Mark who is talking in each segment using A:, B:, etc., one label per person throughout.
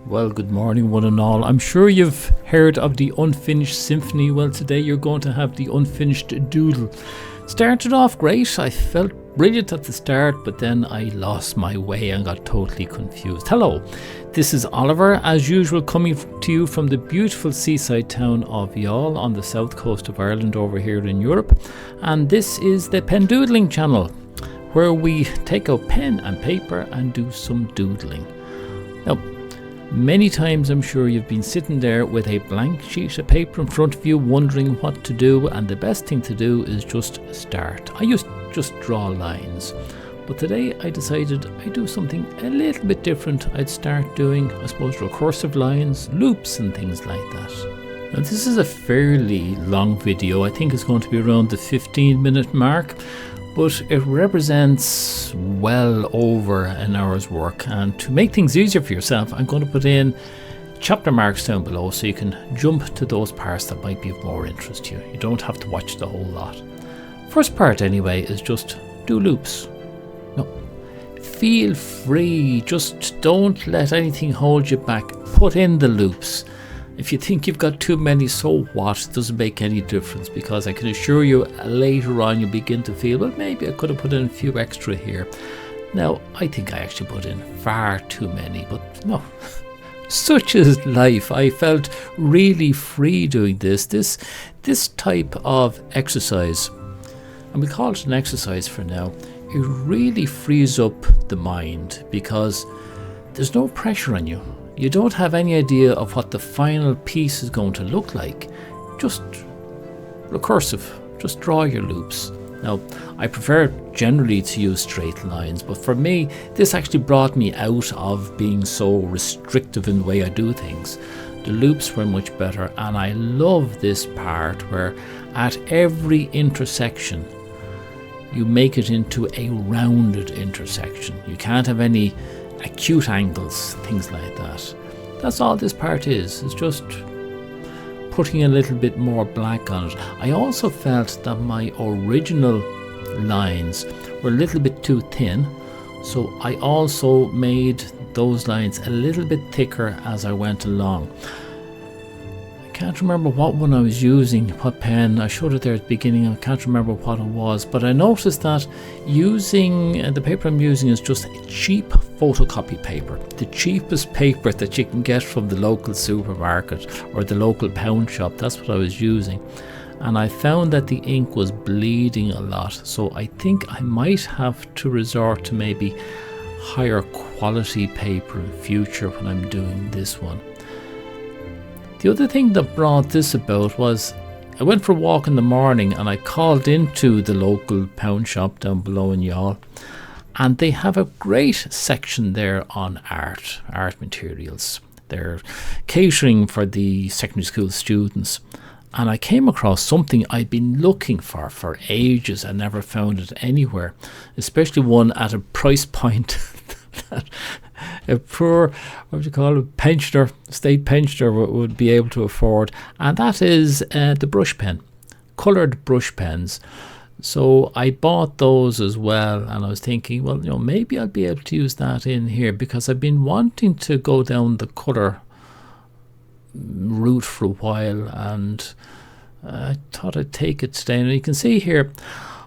A: Well, good morning one and all. I'm sure you've heard of the unfinished symphony. Well, today you're going to have the unfinished doodle. Started off great. I felt brilliant at the start, but then I lost my way and got totally confused. Hello, this is Oliver, as usual, coming to you from the beautiful seaside town of Youghal on the south coast of Ireland over here in Europe. And this is the Pen Doodling channel, where we take out pen and paper and do some doodling. Now, many times I'm sure you've been sitting there with a blank sheet of paper in front of you wondering what to do, and the best thing to do is just start. I used to just draw lines, but today I decided I'd do something a little bit different. I'd start doing, I suppose, recursive lines, loops and things like that. Now this is a fairly long video. I think it's going to be around the 15-minute mark, but it represents well over an hour's work. And to make things easier for yourself, I'm going to put in chapter marks down below so you can jump to those parts that might be of more interest to you. You don't have to watch the whole lot. First part anyway is just do loops. No, feel free, just don't let anything hold you back. Put in the loops. If you think you've got too many, so what? It doesn't make any difference, because I can assure you later on you'll begin to feel, well, maybe I could have put in a few extra here. Now, I think I actually put in far too many, but no. Such is life. I felt really free doing this type of exercise, and we call it an exercise for now. It really frees up the mind because there's no pressure on you. You don't have any idea of what the final piece is going to look like. Just recursive, just draw your loops. Now, I prefer generally to use straight lines, but for me, this actually brought me out of being so restrictive in the way I do things. The loops were much better, and I love this part where at every intersection, you make it into a rounded intersection. You can't have any acute angles, things like that. That's all this part is. It's just putting a little bit more black on it. I also felt that my original lines were a little bit too thin, so I also made those lines a little bit thicker as I went along. I can't remember what one I was using, what pen. I showed it there at the beginning. I can't remember what it was, but I noticed that using the paper I'm using is just cheap photocopy paper, the cheapest paper that you can get from the local supermarket or the local pound shop. That's what I was using, and I found that the ink was bleeding a lot, so I think I might have to resort to maybe higher quality paper in future when I'm doing this one. The other thing that brought this about was I went for a walk in the morning and I called into the local pound shop down below in Youghal, and they have a great section there on art materials. They're catering for the secondary school students, and I came across something I'd been looking for ages and never found it anywhere, especially one at a price point that a poor, pensioner, state pensioner would be able to afford, and that is the brush pen, coloured brush pens. So I bought those as well, and I was thinking, well, maybe I'll be able to use that in here, because I've been wanting to go down the colour route for a while, and I thought I'd take it today. And you can see here,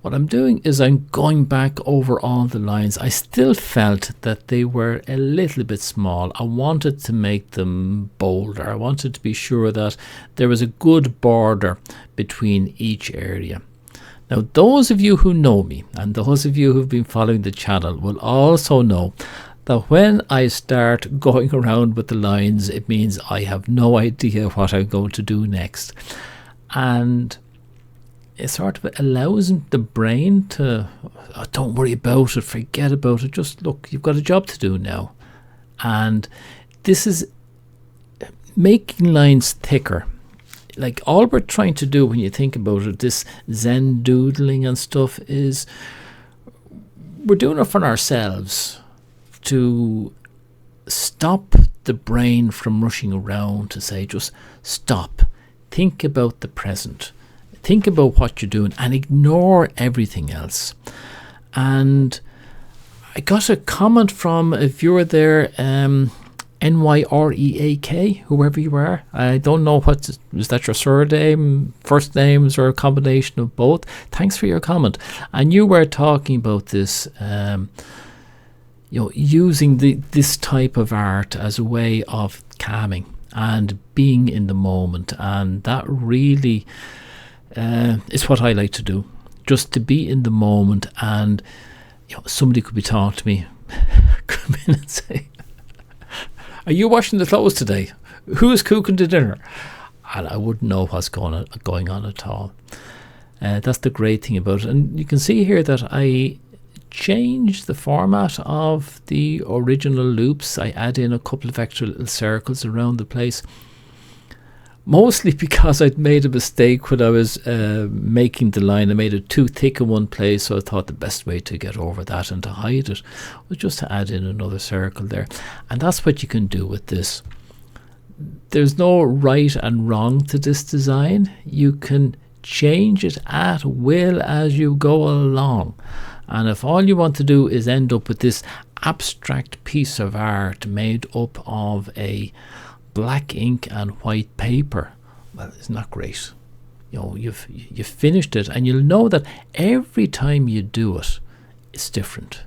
A: what I'm doing is I'm going back over all the lines. I still felt that they were a little bit small. I wanted to make them bolder. I wanted to be sure that there was a good border between each area. Now, those of you who know me and those of you who've been following the channel will also know that when I start going around with the lines, it means I have no idea what I'm going to do next. And it sort of allows the brain to, don't worry about it, forget about it, just look, you've got a job to do now. And this is making lines thicker. Like, all we're trying to do when you think about it, this Zen doodling and stuff, is we're doing it for ourselves to stop the brain from rushing around, to say, just stop, think about the present. Think about what you're doing and ignore everything else. And I got a comment from a viewer there, Nyreak, whoever you are. I don't know is that your surname, first names, or a combination of both. Thanks for your comment. And you were talking about this, using this type of art as a way of calming and being in the moment, and that really is what I like to do. Just to be in the moment, and somebody could be talking to me, come in and say, "Are you washing the clothes today? Who is cooking the dinner?" And I wouldn't know what's going on at all. That's the great thing about it. And you can see here that I changed the format of the original loops. I add in a couple of extra little circles around the place, mostly because I'd made a mistake when I was making the line. I made it too thick in one place, so I thought the best way to get over that and to hide it was just to add in another circle there. And that's what you can do with this. There's no right and wrong to this design. You can change it at will as you go along. And if all you want to do is end up with this abstract piece of art made up of a black ink and white paper, well, it's not great. You've finished it, and you'll know that every time you do it, it's different.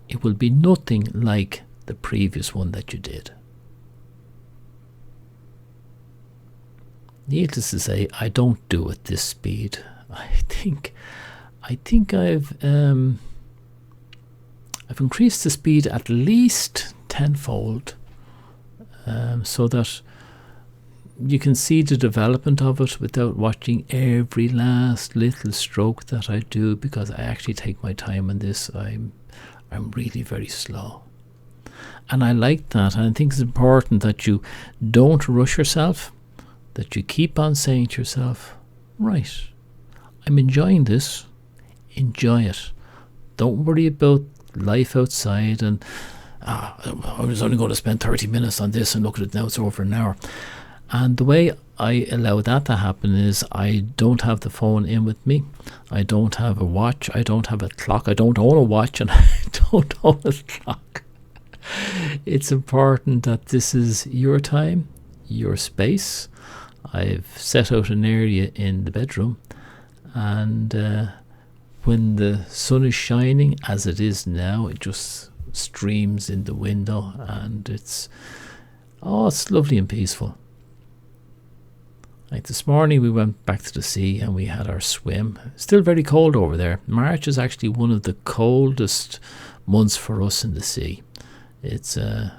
A: It will be nothing like the previous one that you did. Needless to say, I don't do it this speed. I think I've increased the speed at least tenfold, so that you can see the development of it without watching every last little stroke that I do, because I actually take my time on this. I'm really very slow, and I like that. And I think it's important that you don't rush yourself, that you keep on saying to yourself, right, I'm enjoying this, enjoy it. Don't worry about life outside and I was only going to spend 30 minutes on this, and look at it now, it's over an hour. And the way I allow that to happen is I don't have the phone in with me. I don't have a watch. I don't have a clock. I don't own a watch, and I don't own a clock. It's important that this is your time, your space. I've set out an area in the bedroom, and when the sun is shining, as it is now, it just streams in the window, and it's lovely and peaceful. Like this morning we went back to the sea and we had our swim. Still very cold over there. March is actually one of the coldest months for us in the sea. It's a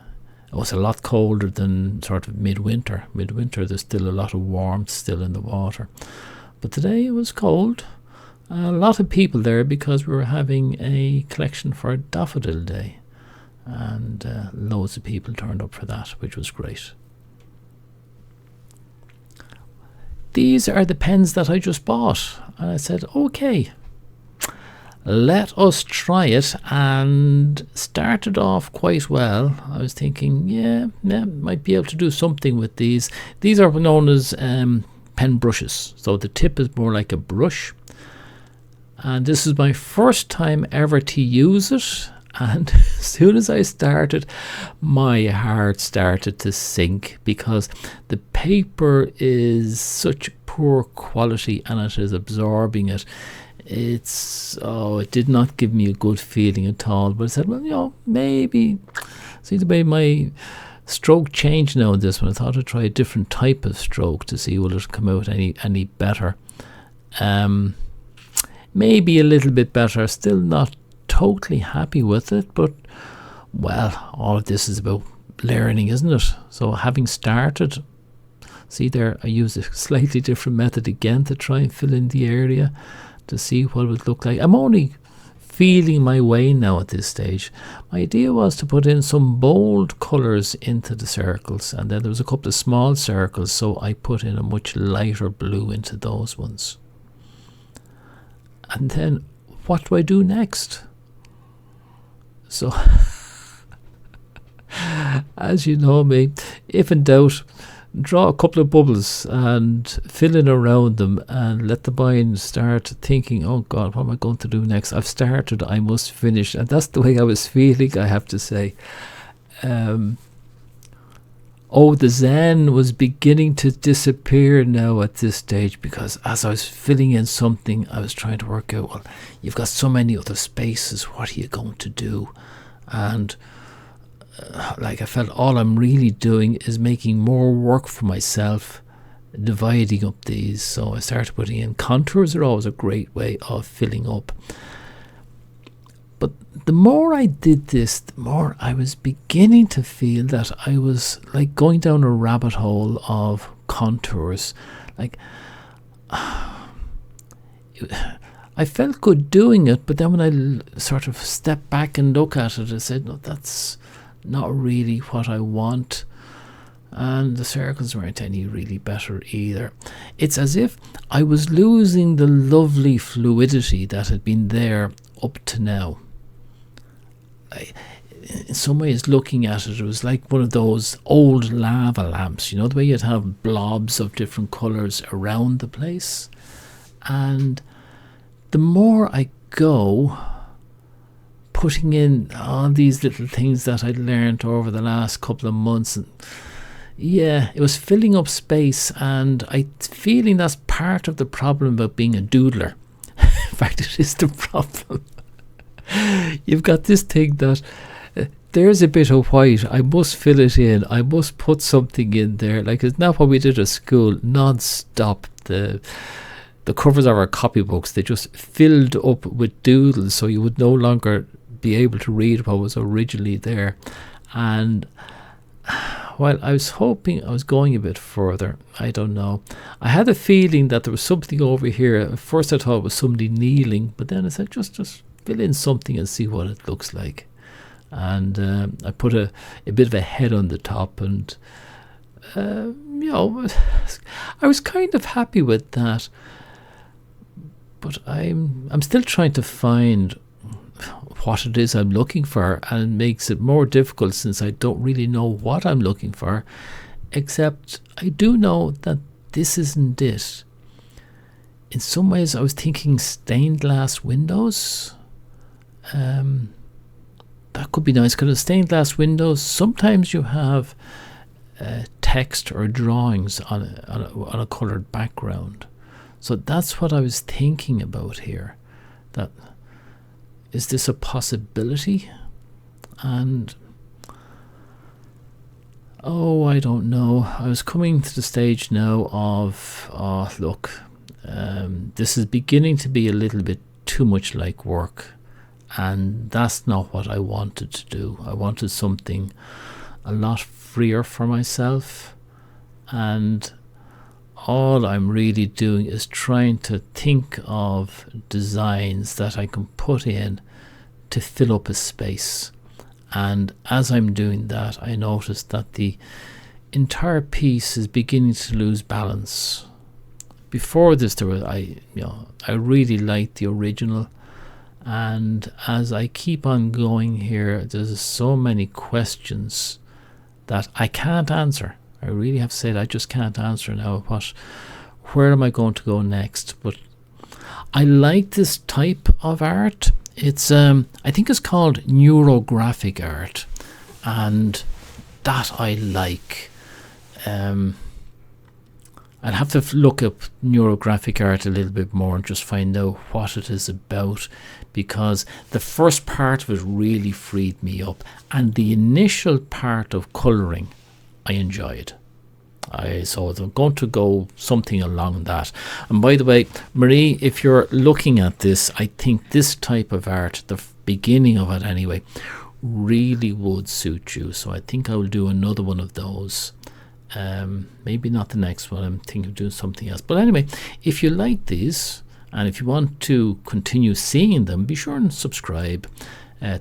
A: lot colder than sort of midwinter. Midwinter there's still a lot of warmth still in the water. But today it was cold. A lot of people there because we were having a collection for Daffodil Day, and loads of people turned up for that, which was great. These are the pens that I just bought, and I said, okay, let us try it, and started off quite well. I was thinking, yeah, might be able to do something with these. These are known as pen brushes, so the tip is more like a brush. And this is my first time ever to use it, and as soon as I started, my heart started to sink, because the paper is such poor quality and it is absorbing it. It did not give me a good feeling at all. But I said, well, maybe, see the way my stroke changed now in this one, I thought I'd try a different type of stroke to see will it come out any better. Maybe a little bit better. Still not totally happy with it, but well, all of this is about learning, isn't it? So having started, see there, I use a slightly different method again to try and fill in the area to see what it would look like. I'm only feeling my way now at this stage. My idea was to put in some bold colours into the circles, and then there was a couple of small circles, so I put in a much lighter blue into those ones. And then what do I do next? So, as you know me, if in doubt, draw a couple of bubbles and fill in around them and let the mind start thinking, oh God, what am I going to do next? I've started, I must finish. And that's the way I was feeling, I have to say. Oh, the zen was beginning to disappear now at this stage, because as I was filling in something, I was trying to work out, well, you've got so many other spaces, what are you going to do? And like, I felt all I'm really doing is making more work for myself, dividing up these. So I started putting in contours. Are always a great way of filling up. But the more I did this, the more I was beginning to feel that I was like going down a rabbit hole of contours. Like, I felt good doing it, but then when I sort of stepped back and look at it, I said, no, that's not really what I want. And the circles weren't any really better either. It's as if I was losing the lovely fluidity that had been there up to now. In some ways, looking at it, it was like one of those old lava lamps, you know, the way you'd have blobs of different colours around the place. And the more I go putting in all these little things that I'd learned over the last couple of months, and yeah, it was filling up space, and I'm feeling that's part of the problem about being a doodler. In fact, it is the problem. You've got this thing that there's a bit of white, I must fill it in, I must put something in there. Like, it's not what we did at school, non-stop. The covers of our copybooks, they just filled up with doodles, so you would no longer be able to read what was originally there. And while I was hoping I was going a bit further, I don't know, I had a feeling that there was something over here. At first I thought it was somebody kneeling, but then I said, just fill in something and see what it looks like. And I put a bit of a head on the top, and you know, I was kind of happy with that. But I'm still trying to find what it is I'm looking for, and it makes it more difficult since I don't really know what I'm looking for, except I do know that this isn't it. In some ways I was thinking stained glass windows. That could be nice, because stained glass windows, sometimes you have text or drawings on a coloured background. So that's what I was thinking about here. That is this a possibility? And I don't know. I was coming to the stage now of, look, this is beginning to be a little bit too much like work, and that's not what I wanted to do. I wanted something a lot freer for myself, and all I'm really doing is trying to think of designs that I can put in to fill up a space. And as I'm doing that, I notice that the entire piece is beginning to lose balance. Before this, I really liked the original, and as I keep on going here, there's so many questions that I can't answer. I really have to say that I just can't answer now. Where am I going to go next? But I like this type of art. It's I think it's called neurographic art, and that I like. I'd have to look up neurographic art a little bit more and just find out what it is about, because the first part of it really freed me up, and the initial part of colouring I enjoyed. So I'm going to go something along that. And by the way, Marie, if you're looking at this, I think this type of art, the beginning of it anyway, really would suit you. So I think I will do another one of those. Maybe not the next one. I'm thinking of doing something else. But anyway, if you like these, and if you want to continue seeing them, be sure and subscribe.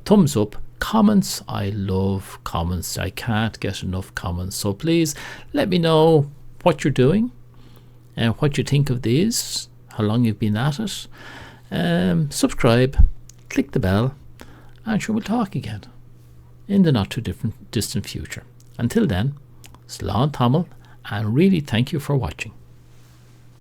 A: Thumbs up. Comments, I love comments. I can't get enough comments, so please let me know what you're doing and what you think of these, how long you've been at it. Subscribe, click the bell, and sure, we'll talk again in the not too distant future. Until then, Slán Tamil, and really thank you for watching.